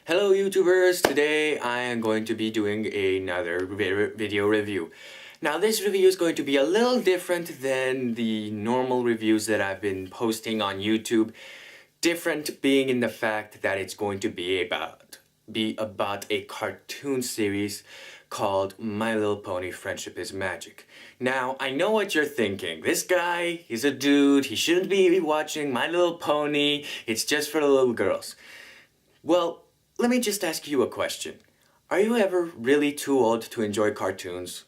Hello YouTubers, today I am going to be doing another video review. Now this review is going to be a little different than the normal reviews that I've been posting on YouTube. Different being in the fact that it's going to be about a cartoon series called My Little Pony Friendship is Magic. Now, I know what you're thinking. This guy, he's a dude, he shouldn't be watching My Little Pony, it's just for the little girls. Well, let me just ask you a question. Are you ever really too old to enjoy cartoons?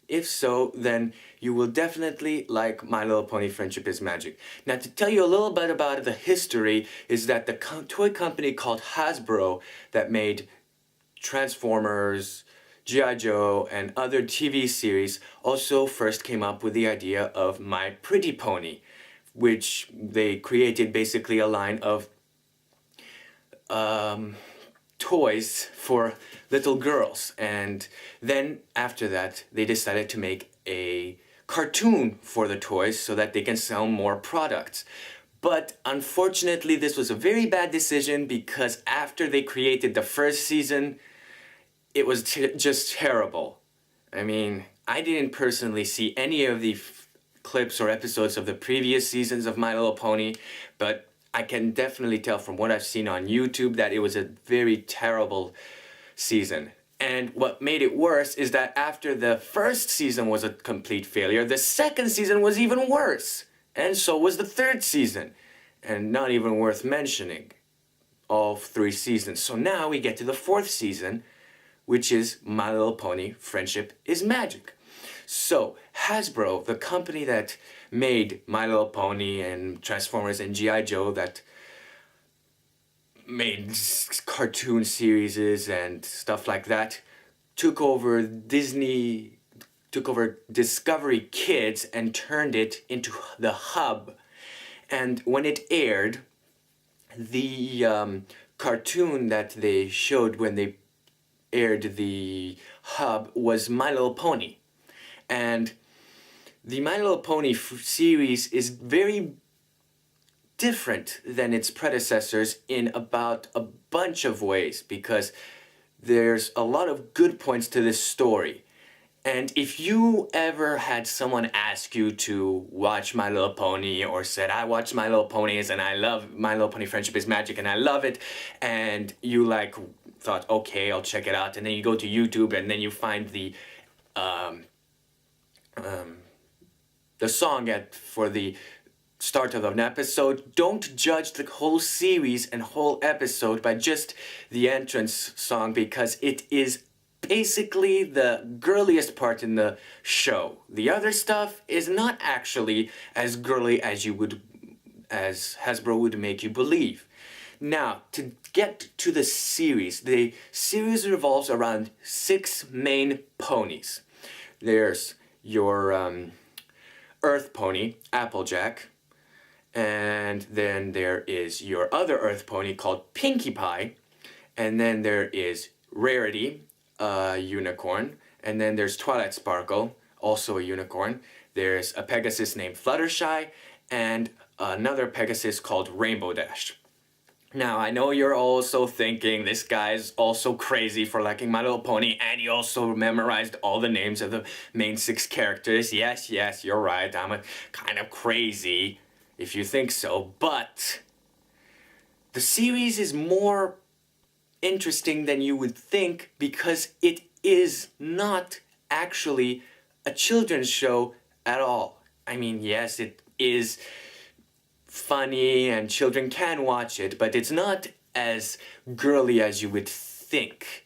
If so, then you will definitely like My Little Pony Friendship is Magic. Now, to tell you a little bit about the history is that the toy company called Hasbro that made Transformers, G.I. Joe, and other TV series also first came up with the idea of My Pretty Pony, which they created basically a line of toys for little girls, and then after that they decided to make a cartoon for the toys so that they can sell more products. But unfortunately this was a very bad decision because after they created the first season it was just terrible. I mean, I didn't personally see any of the clips or episodes of the previous seasons of My Little Pony, but I can definitely tell from what I've seen on YouTube that it was a very terrible season. And what made it worse is that after the first season was a complete failure, the second season was even worse. And so was the third season. And not even worth mentioning, all 3 seasons. So now we get to the 4th season, which is My Little Pony Friendship is Magic. So, Hasbro, the company that made My Little Pony and Transformers and G.I. Joe, that made cartoon series and stuff like that, took over Discovery Kids and turned it into the Hub. And when it aired, the cartoon that they showed when they aired the Hub was My Little Pony. And the My Little Pony series is very different than its predecessors in about a bunch of ways because there's a lot of good points to this story. And if you ever had someone ask you to watch My Little Pony or said, I watch My Little Ponies and I love My Little Pony Friendship is Magic and I love it, and you thought, okay, I'll check it out, and then you go to YouTube and then you find the song for the start of an episode, don't judge the whole series and whole episode by just the entrance song because it is basically the girliest part in the show. The other stuff is not actually as girly as Hasbro would make you believe. Now, to get to the series revolves around 6 main ponies. There's your Earth Pony, Applejack, and then there is your other Earth Pony called Pinkie Pie, and then there is Rarity, a unicorn, and then there's Twilight Sparkle, also a unicorn. There's a Pegasus named Fluttershy, and another Pegasus called Rainbow Dash. Now, I know you're also thinking, this guy's also crazy for liking My Little Pony, and he also memorized all the names of the main 6 characters. Yes, you're right, I'm kind of crazy if you think so, but the series is more interesting than you would think because it is not actually a children's show at all. I mean, yes, it is funny and children can watch it, but it's not as girly as you would think.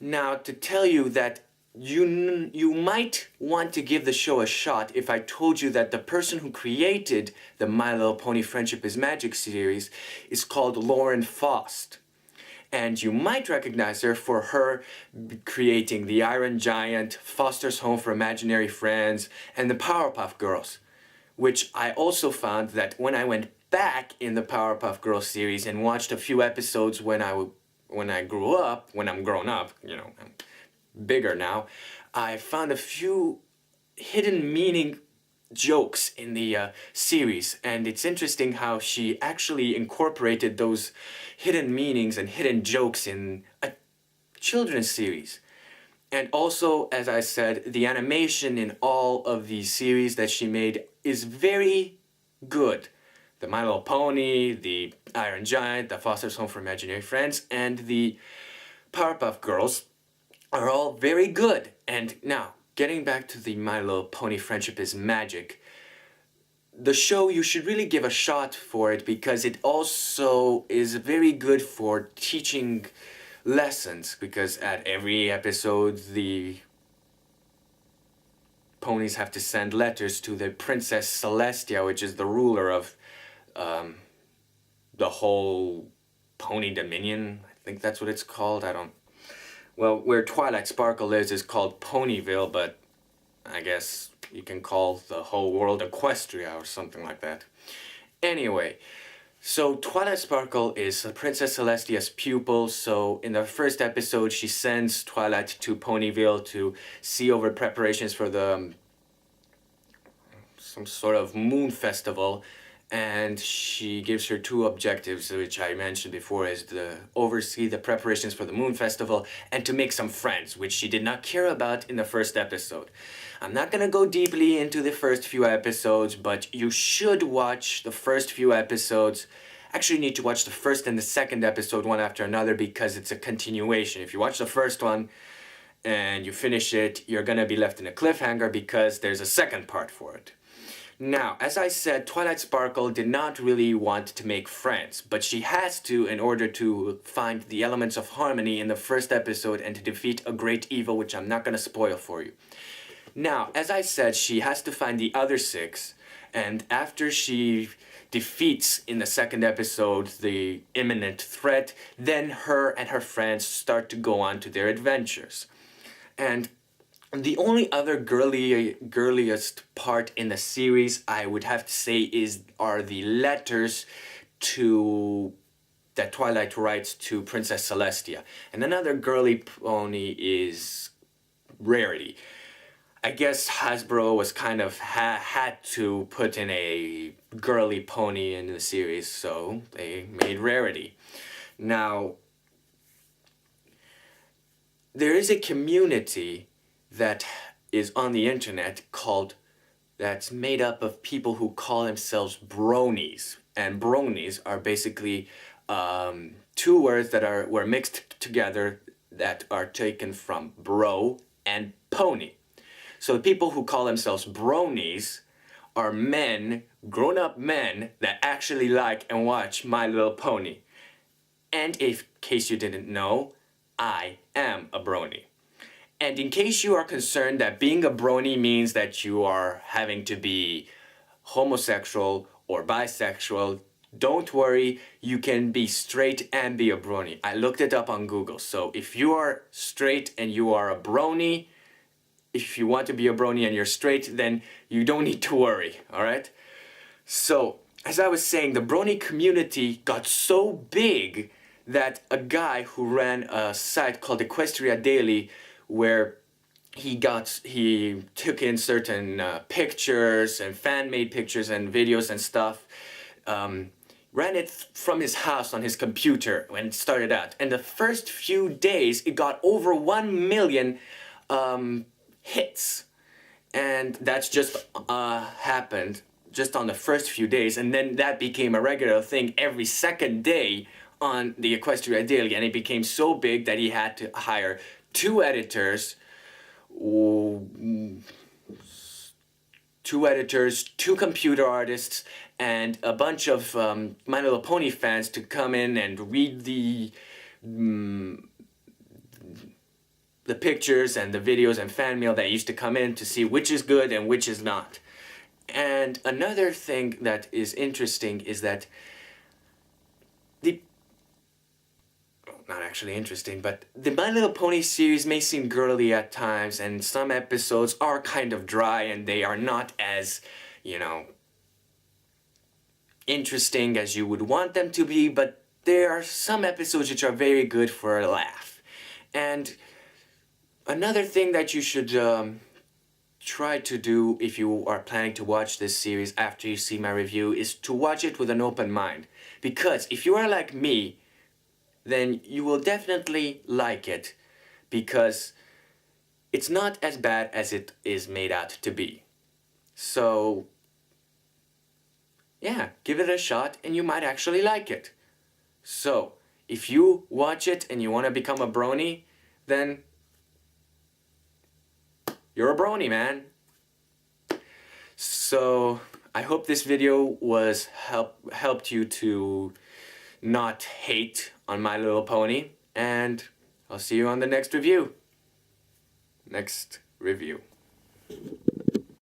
Now, to tell you that you might want to give the show a shot if I told you that the person who created the My Little Pony Friendship is Magic series is called Lauren Faust. And you might recognize her for her creating the Iron Giant, Foster's Home for Imaginary Friends, and the Powerpuff Girls, which I also found that when I went back in the Powerpuff Girls series and watched a few episodes when I'm grown up, you know, I'm bigger now, I found a few hidden meaning jokes in the series, and it's interesting how she actually incorporated those hidden meanings and hidden jokes in a children's series. And also, as I said, the animation in all of these series that she made is very good. The My Little Pony, the Iron Giant, the Foster's Home for Imaginary Friends, and the Powerpuff Girls are all very good. And now, getting back to the My Little Pony Friendship is Magic, the show, you should really give a shot for it because it also is very good for teaching lessons, because at every episode the ponies have to send letters to the Princess Celestia, which is the ruler of the whole Pony Dominion. I think that's what it's called. I don't... Well, where Twilight Sparkle lives is called Ponyville, but I guess you can call the whole world Equestria or something like that. Anyway, so Twilight Sparkle is Princess Celestia's pupil, so in the first episode she sends Twilight to Ponyville to see over preparations for the some sort of moon festival, and she gives her two objectives, which I mentioned before, is to oversee the preparations for the moon festival and to make some friends, which she did not care about in the first episode. I'm not gonna go deeply into the first few episodes, but you should watch the first few episodes. Actually, you need to watch the first and the second episode one after another because it's a continuation. If you watch the first one and you finish it, you're gonna be left in a cliffhanger because there's a second part for it. Now, as I said, Twilight Sparkle did not really want to make friends, but she has to in order to find the elements of harmony in the first episode and to defeat a great evil, which I'm not going to spoil for you. Now, as I said, she has to find the other six, and after she defeats in the second episode the imminent threat, then her and her friends start to go on to their adventures. And the only other girliest part in the series, I would have to say, are the letters that Twilight writes to Princess Celestia. And another girly pony is Rarity. I guess Hasbro was kind of had to put in a girly pony in the series, so they made Rarity. Now, there is a community that is on the internet that's made up of people who call themselves bronies. And bronies are basically two words that were mixed together that are taken from bro and pony. So the people who call themselves bronies are men, grown-up men, that actually like and watch My Little Pony. And in case you didn't know, I am a brony. And in case you are concerned that being a brony means that you are having to be homosexual or bisexual, don't worry, you can be straight and be a brony. I looked it up on Google. So if you are straight and you are a brony, if you want to be a brony and you're straight, then you don't need to worry, all right? So, as I was saying, the brony community got so big that a guy who ran a site called Equestria Daily, where he took in certain pictures and fan-made pictures and videos and stuff, ran it from his house on his computer when it started out. And the first few days, it got over 1 million hits. And that's just happened just on the first few days. And then that became a regular thing every second day on the Equestria Daily. And it became so big that he had to hire 2 editors, 2 computer artists, and a bunch of My Little Pony fans to come in and read the pictures and the videos and fan mail that used to come in to see which is good and which is not. And another thing that is interesting is that not actually interesting, but the My Little Pony series may seem girly at times, and some episodes are kind of dry and they are not as, interesting as you would want them to be, but there are some episodes which are very good for a laugh. And another thing that you should try to do if you are planning to watch this series after you see my review is to watch it with an open mind. Because if you are like me, then you will definitely like it, because it's not as bad as it is made out to be. So, yeah, give it a shot and you might actually like it. So, if you watch it and you want to become a brony, then you're a brony, man. So, I hope this video was helped you to not hate on My Little Pony, and I'll see you on the next review.